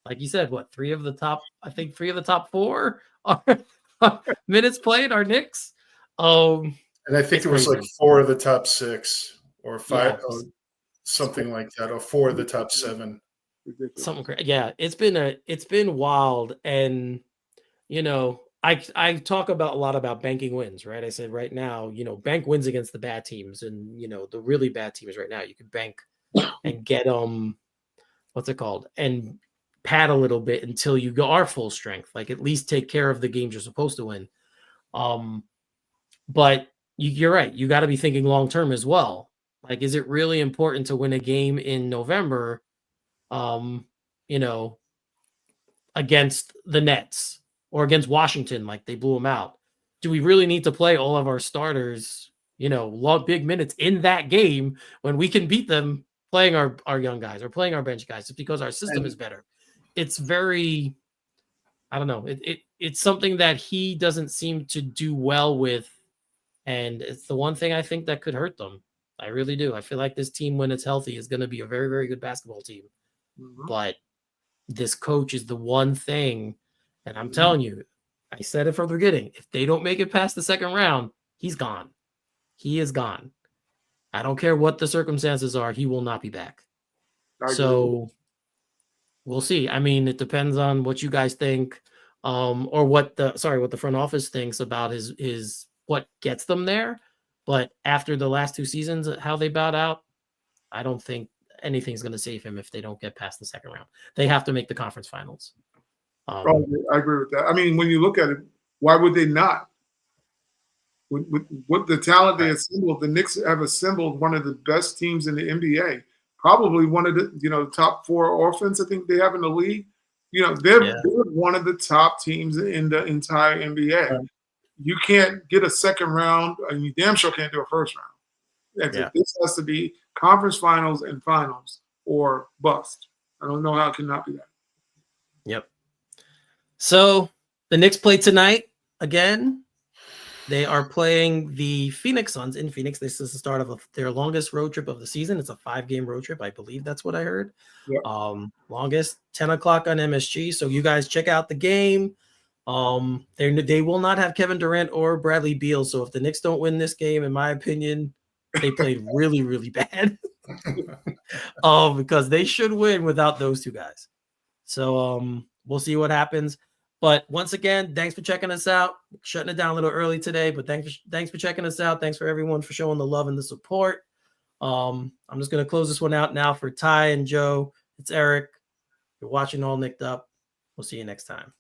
like you said, 3 of the top 4 are minutes played are Knicks. And I think it was crazy. 4 of the top 6 or 5, or something like that, or 4 of the top 7. Something crazy. Yeah, it's been wild. And I talk a lot about banking wins, right? I said right now, bank wins against the bad teams, and the really bad teams right now, you can bank and get what's it called, and pad a little bit until you are full strength. Like at least take care of the games you're supposed to win. But you're right. You got to be thinking long term as well. Like, is it really important to win a game in November? Against the Nets or against Washington, like they blew them out. Do we really need to play all of our starters, long big minutes in that game when we can beat them playing our young guys or playing our bench guys? It's because our system is better. It's very, I don't know. It's something that he doesn't seem to do well with. And it's the one thing I think that could hurt them. I really do. I feel like this team, when it's healthy, is going to be a very, very good basketball team. Mm-hmm. But this coach is the one thing. And I'm telling you, I said it from the beginning. If they don't make it past the second round, he's gone. He is gone. I don't care what the circumstances are. He will not be back. So we'll see. I mean, it depends on what you guys think, or what the front office thinks about his what gets them there. But after the last 2 seasons, how they bowed out, I don't think anything's going to save him if they don't get past the second round. They have to make the conference finals. I agree with that. I mean, when you look at it, why would they not? With the talent they assembled, the Knicks have assembled one of the best teams in the NBA. Probably one of the top 4 offense I think they have in the league. They're one of the top teams in the entire NBA. Right. You can't get a second round, and you damn sure can't do a first round. This has to be conference finals and finals or bust. I don't know how it cannot be that. Yep. So the Knicks play tonight again. They are playing the Phoenix Suns in Phoenix. This is the start of their longest road trip of the season. It's a 5-game road trip. I believe that's what I heard. Yep. Longest, 10 o'clock on MSG. So you guys check out the game. They will not have Kevin Durant or Bradley Beal. So if the Knicks don't win this game, in my opinion, they played really, really bad. Because they should win without those 2 guys. So we'll see what happens. But once again, thanks for checking us out. Shutting it down a little early today, but thanks for checking us out. Thanks for everyone for showing the love and the support. I'm just going to close this one out now for Ty and Joe. It's Eric. You're watching All Knicked Up. We'll see you next time.